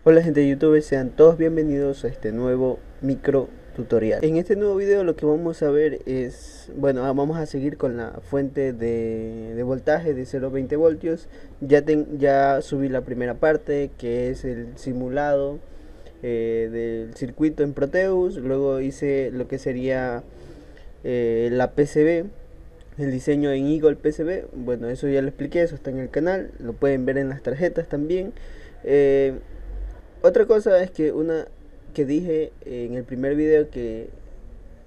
Hola gente de YouTube, sean todos bienvenidos a este nuevo micro tutorial. En este nuevo video lo que vamos a ver es, bueno, vamos a seguir con la fuente de voltaje de 0,20 voltios. Ya subí la primera parte, que es el simulado del circuito en Proteus. Luego hice lo que sería la PCB, el diseño en Eagle PCB. Bueno, eso ya lo expliqué, eso está en el canal, lo pueden ver en las tarjetas también. Eh, Otra cosa es que que dije en el primer video que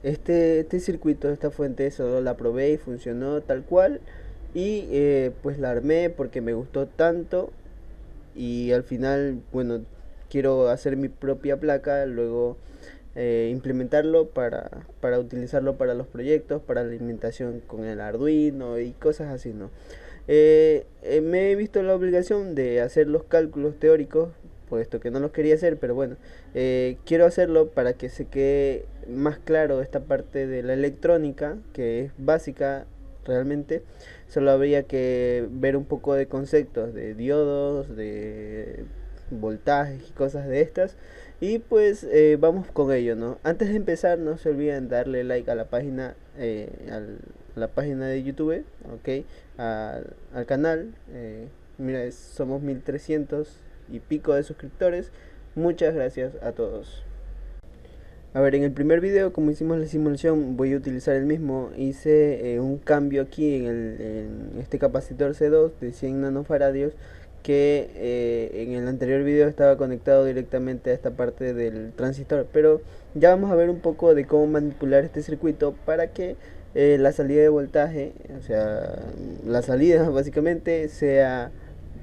este circuito, esta fuente, solo la probé y funcionó tal cual. Y pues la armé porque me gustó tanto. Y al final, bueno, quiero hacer mi propia placa, luego implementarlo para utilizarlo para los proyectos, para la alimentación con el Arduino y cosas así, ¿no? Me he visto la obligación de hacer los cálculos teóricos, puesto que no los quería hacer, pero bueno, quiero hacerlo para que se quede más claro esta parte de la electrónica, que es básica realmente. Solo habría que ver un poco de conceptos de diodos, de voltajes y cosas de estas. Y pues vamos con ello, ¿no? Antes de empezar, no se olviden darle like a la página, a la página de YouTube, ¿ok? Al canal. Mira, somos 1300 y pico de suscriptores. Muchas gracias a todos. A ver, en el primer video, como hicimos la simulación, voy a utilizar el mismo. Hice un cambio aquí en este capacitor C2 de 100 nanofaradios, que en el anterior video estaba conectado directamente a esta parte del transistor. Pero ya vamos a ver un poco de cómo manipular este circuito para que la salida de voltaje, o sea, la salida básicamente sea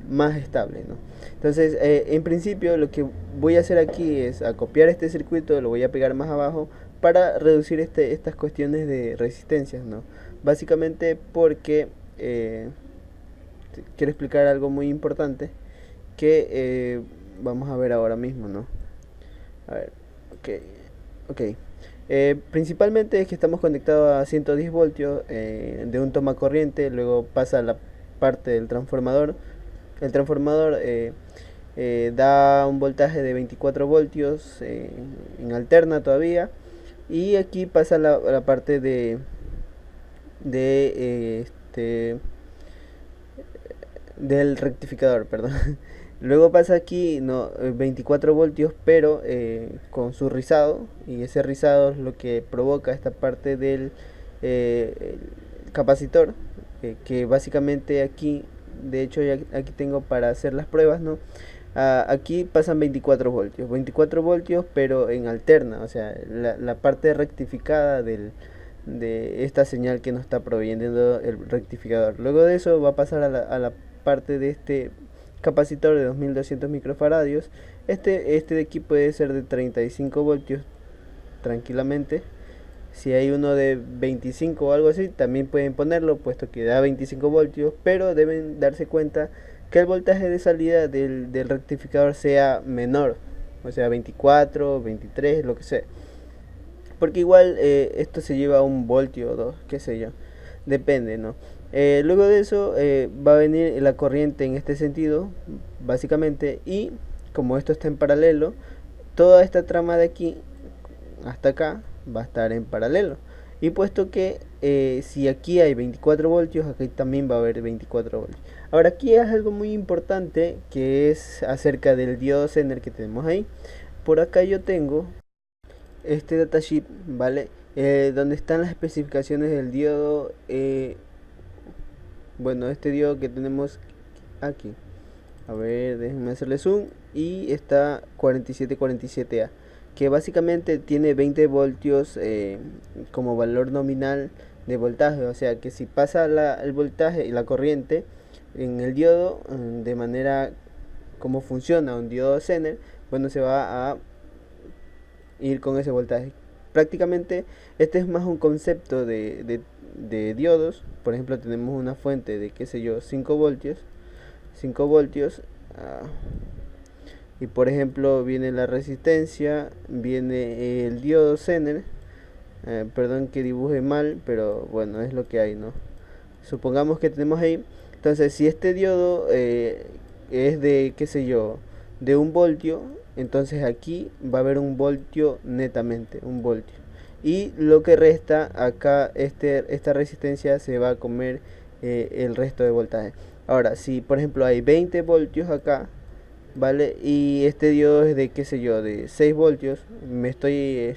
más estable, ¿no? Entonces, en principio lo que voy a hacer aquí es a copiar este circuito, lo voy a pegar más abajo para reducir estas cuestiones de resistencias, ¿no? Básicamente porque quiero explicar algo muy importante que vamos a ver ahora mismo, ¿no? A ver, ok. Principalmente es que estamos conectados a 110 voltios de un toma corriente, luego pasa a la parte del transformador. El transformador da un voltaje de 24 voltios en alterna todavía. Y aquí pasa la parte de del rectificador, perdón. Luego pasa aquí, no, 24 voltios, pero con su rizado. Y ese rizado es lo que provoca esta parte del capacitor. Que básicamente aquí, de hecho, ya aquí tengo para hacer las pruebas, ¿no? Aquí pasan 24 voltios, pero en alterna, o sea, la parte rectificada de esta señal que nos está proveyendo el rectificador. Luego de eso va a pasar a la parte de este capacitor de 2200 microfaradios. Este de aquí puede ser de 35 voltios tranquilamente. Si hay uno de 25 o algo así, también pueden ponerlo, puesto que da 25 voltios, pero deben darse cuenta que el voltaje de salida del rectificador sea menor, o sea 24, 23, lo que sea. Porque igual esto se lleva a un voltio o dos, qué sé yo, depende, ¿no? Luego de eso va a venir la corriente en este sentido, básicamente, y como esto está en paralelo, toda esta trama de aquí hasta acá va a estar en paralelo. Y puesto que si aquí hay 24 voltios, aquí también va a haber 24 voltios. Ahora aquí es algo muy importante, que es acerca del diodo Zener que tenemos ahí. Por acá yo tengo este datasheet, ¿vale? Donde están las especificaciones del diodo. Bueno, este diodo que tenemos aquí. A ver, déjenme hacerle zoom. Y está 4747A, que básicamente tiene 20 voltios como valor nominal de voltaje. O sea que si pasa el voltaje y la corriente en el diodo, de manera como funciona un diodo Zener, bueno, se va a ir con ese voltaje. Prácticamente este es más un concepto de diodos. Por ejemplo, tenemos una fuente de, qué sé yo, 5 voltios. 5 voltios. Y por ejemplo viene la resistencia, viene el diodo Zener. Perdón que dibuje mal, pero bueno, es lo que hay, ¿no? Supongamos que tenemos ahí. Entonces, si este diodo es de, qué sé yo, de 1 voltio, entonces aquí va a haber un voltio netamente, un voltio. Y lo que resta acá, esta resistencia se va a comer el resto de voltaje. Ahora, si por ejemplo hay 20 voltios acá, ¿vale? Y este diodo es de, qué sé yo, de 6 voltios, me estoy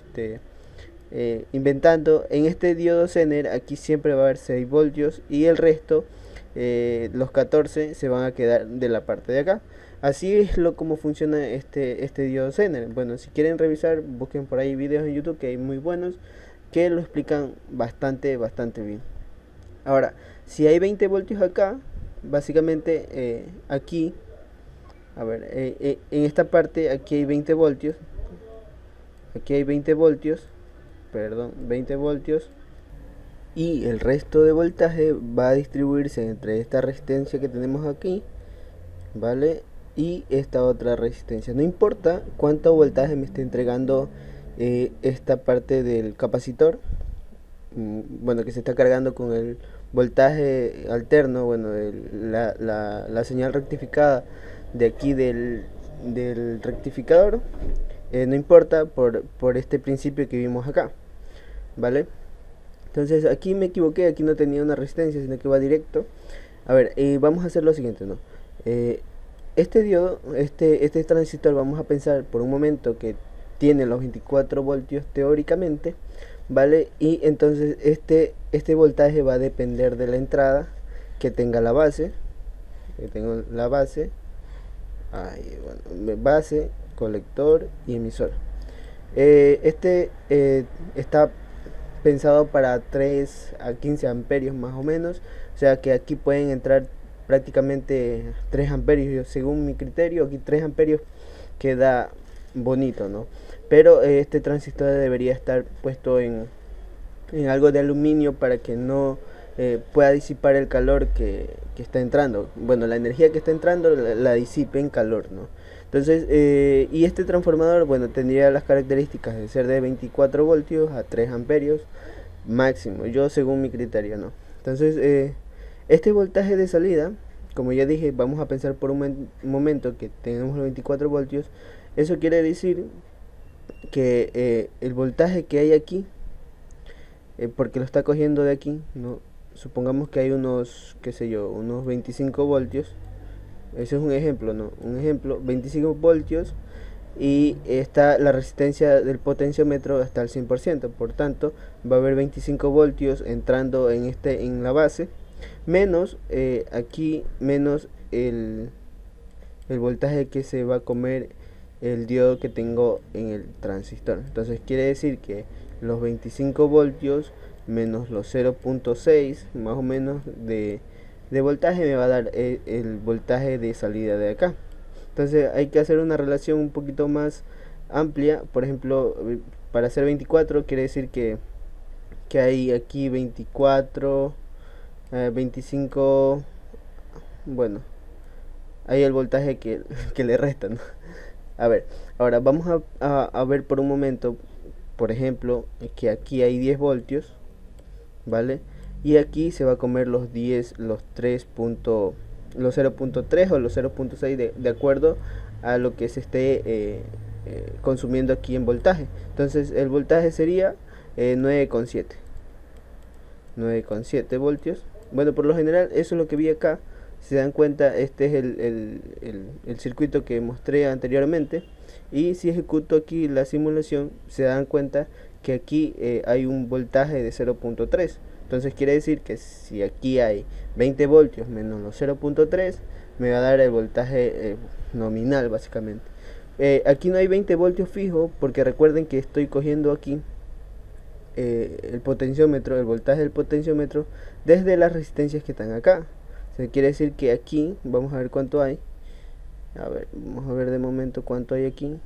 inventando. En este diodo Zener aquí siempre va a haber 6 voltios y el resto, los 14, se van a quedar de la parte de acá. Así es como funciona este diodo Zener. Bueno, si quieren revisar, busquen por ahí videos en YouTube que hay muy buenos que lo explican bastante bien. Ahora, si hay 20 voltios acá, básicamente aquí, a ver, en esta parte aquí hay 20 voltios, aquí hay 20 voltios, perdón, 20 voltios, y el resto de voltaje va a distribuirse entre esta resistencia que tenemos aquí, ¿vale? Y esta otra resistencia. No importa cuánto voltaje me esté entregando esta parte del capacitor, bueno, que se está cargando con el voltaje alterno, bueno, la señal rectificada de aquí del rectificador, no importa por este principio que vimos acá, ¿vale? Entonces aquí me equivoqué, aquí no tenía una resistencia, sino que va directo. A ver, vamos a hacer lo siguiente, ¿no? Este diodo, este transistor, vamos a pensar por un momento que tiene los 24 voltios teóricamente, ¿vale? Y entonces este voltaje va a depender de la entrada que tenga la base, que tengo la base, base, colector y emisor. Está pensado para 3 a 15 amperios más o menos, o sea que aquí pueden entrar prácticamente 3 amperios, según mi criterio. Aquí 3 amperios queda bonito, ¿no? Pero este transistor debería estar puesto en algo de aluminio para que no pueda disipar el calor que está entrando. Bueno, la energía que está entrando la disipe en calor, ¿no? Entonces, y este transformador, bueno, tendría las características de ser de 24 voltios a 3 amperios máximo, yo según mi criterio, ¿no? Entonces, este voltaje de salida, como ya dije, vamos a pensar por un momento que tenemos los 24 voltios. Eso quiere decir que el voltaje que hay aquí, porque lo está cogiendo de aquí, ¿no? Supongamos que hay unos, qué sé yo, unos 25 voltios. Ese es un ejemplo, ¿no? Un ejemplo, 25 voltios, y está la resistencia del potenciómetro hasta el 100%. Por tanto, va a haber 25 voltios entrando en la base, menos aquí, menos el voltaje que se va a comer el diodo que tengo en el transistor. Entonces quiere decir que los 25 voltios menos los 0.6 más o menos de voltaje me va a dar el voltaje de salida de acá. Entonces hay que hacer una relación un poquito más amplia. Por ejemplo, para hacer 24 quiere decir que hay aquí 24, 25, bueno, hay el voltaje que le resta, ¿no? A ver, ahora vamos a ver por un momento, por ejemplo, que aquí hay 10 voltios, ¿vale? Y aquí se va a comer los 10, los 3. Los 0.3 o los 0.6 de acuerdo a lo que se esté consumiendo aquí en voltaje. Entonces el voltaje sería 9,7 voltios. Bueno, por lo general eso es lo que vi acá. Si se dan cuenta, este es el circuito que mostré anteriormente, y si ejecuto aquí la simulación se dan cuenta que aquí hay un voltaje de 0.3. entonces quiere decir que si aquí hay 20 voltios menos los 0.3 me va a dar el voltaje nominal básicamente. Aquí no hay 20 voltios fijo, porque recuerden que estoy cogiendo aquí el potenciómetro, el voltaje del potenciómetro desde las resistencias que están acá. Se quiere decir que aquí, vamos a ver cuánto hay. A ver, vamos a ver de momento cuánto hay aquí.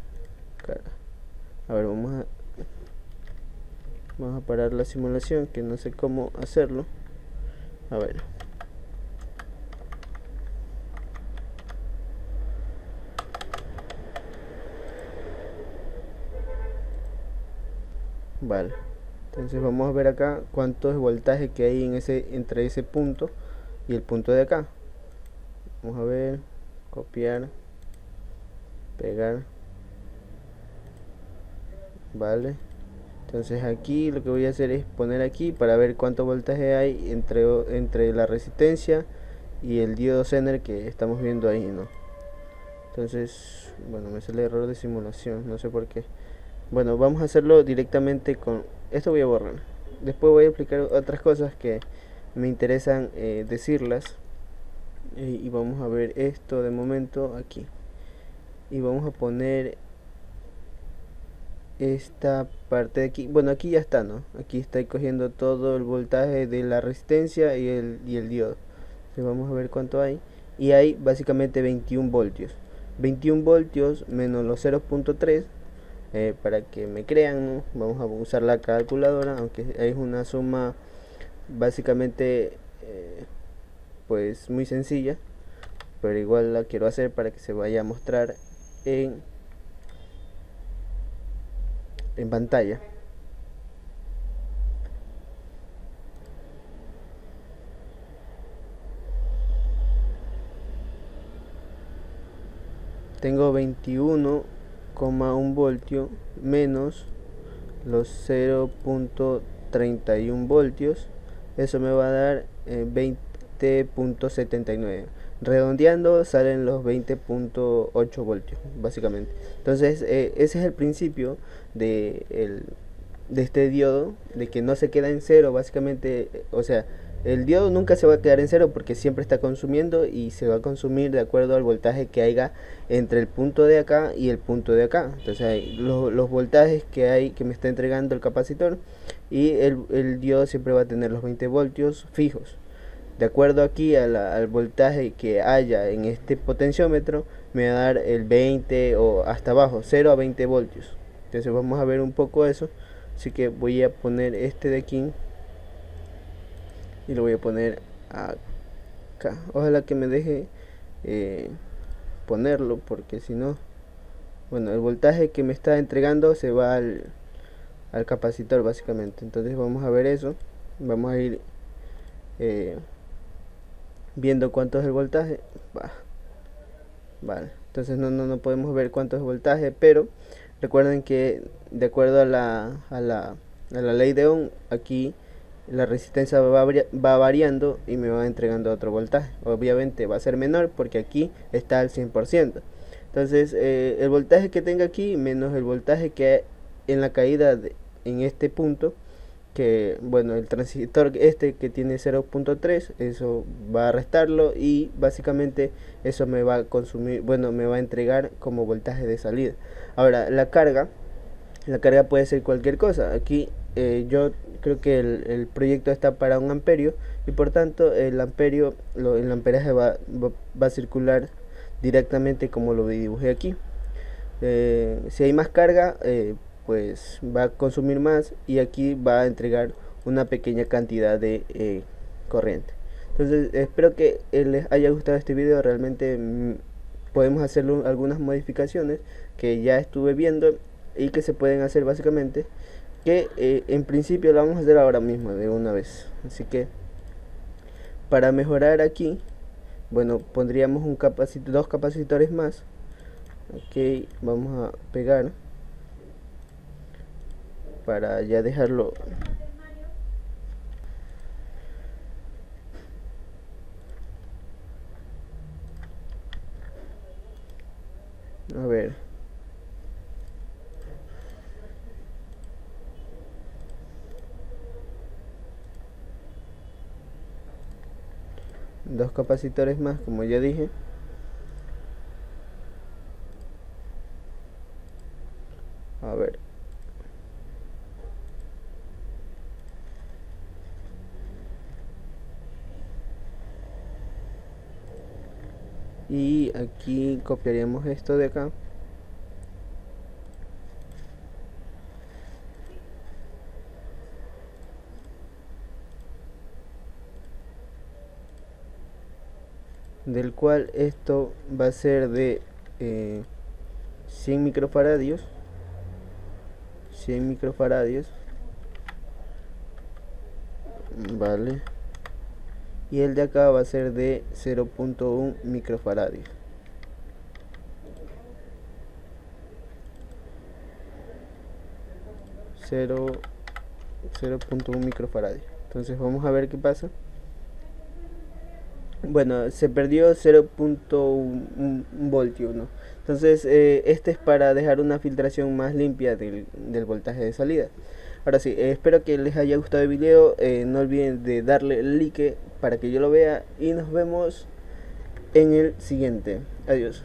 A ver, vamos a parar la simulación, que no sé cómo hacerlo. A ver. Vale. Entonces vamos a ver acá cuánto es voltaje que hay entre ese punto y el punto de acá. Vamos a ver, copiar, pegar. vale. Entonces aquí lo que voy a hacer es poner aquí para ver cuánto voltaje hay entre la resistencia y el diodo Zener que estamos viendo ahí, ¿no? Entonces, bueno, me sale error de simulación, no sé por qué. Bueno, vamos a hacerlo directamente con... Esto voy a borrar. Después voy a explicar otras cosas que me interesan decirlas. Y vamos a ver esto de momento aquí. Y vamos a poner esta parte de aquí. Bueno, aquí ya está, ¿no? Aquí está cogiendo todo el voltaje de la resistencia y el diodo. Entonces vamos a ver cuánto hay. Y hay básicamente 21 voltios. 21 voltios menos los 0.3. Para que me crean, ¿no? Vamos a usar la calculadora, aunque es una suma básicamente pues muy sencilla, pero igual la quiero hacer para que se vaya a mostrar en pantalla. Tengo 21,1 voltios menos los 0.31 voltios. Eso me va a dar 20.79. Redondeando salen los 20.8 voltios básicamente. Entonces ese es el principio de este diodo, de que no se queda en cero básicamente. O sea, el diodo nunca se va a quedar en cero porque siempre está consumiendo y se va a consumir de acuerdo al voltaje que haya entre el punto de acá y el punto de acá. Entonces hay los voltajes que hay que me está entregando el capacitor, y el diodo siempre va a tener los 20 voltios fijos. De acuerdo aquí al voltaje que haya en este potenciómetro, me va a dar el 20 o hasta abajo, 0 a 20 voltios. Entonces vamos a ver un poco eso. Así que voy a poner este de aquí y lo voy a poner acá. Ojalá que me deje ponerlo, porque si no, bueno, el voltaje que me está entregando se va al capacitor básicamente. Entonces vamos a ver eso. Vamos a ir viendo cuánto es el voltaje. Vale, entonces no podemos ver cuánto es el voltaje, pero recuerden que de acuerdo a la ley de Ohm, aquí la resistencia va variando y me va entregando otro voltaje. Obviamente va a ser menor porque aquí está al 100%. Entonces el voltaje que tenga aquí menos el voltaje que hay en la caída en este punto, que bueno, el transistor este que tiene 0.3, eso va a restarlo y básicamente eso me va a consumir, bueno, me va a entregar como voltaje de salida. Ahora la carga puede ser cualquier cosa. Aquí yo creo que el proyecto está para 1 amperio y por tanto el amperaje va a circular directamente como lo dibujé aquí. Si hay más carga, pues va a consumir más y aquí va a entregar una pequeña cantidad de corriente. Entonces espero que les haya gustado este video. Realmente podemos hacer algunas modificaciones que ya estuve viendo y que se pueden hacer básicamente, que en principio lo vamos a hacer ahora mismo de una vez. Así que para mejorar aquí, bueno, pondríamos dos capacitores más. Ok, vamos a pegar para ya dejarlo. A ver, dos capacitores más, como ya dije. A ver, y aquí copiaríamos esto de acá. Del cual esto va a ser de 100 microfaradios. 100 microfaradios. Vale. Y el de acá va a ser de 0.1 microfaradios. 0.1 microfaradio. Entonces vamos a ver qué pasa. Bueno, se perdió 0.1 voltio, ¿no? Entonces este es para dejar una filtración más limpia del voltaje de salida. Ahora sí, espero que les haya gustado el video. No olviden de darle like para que yo lo vea y nos vemos en el siguiente. Adiós.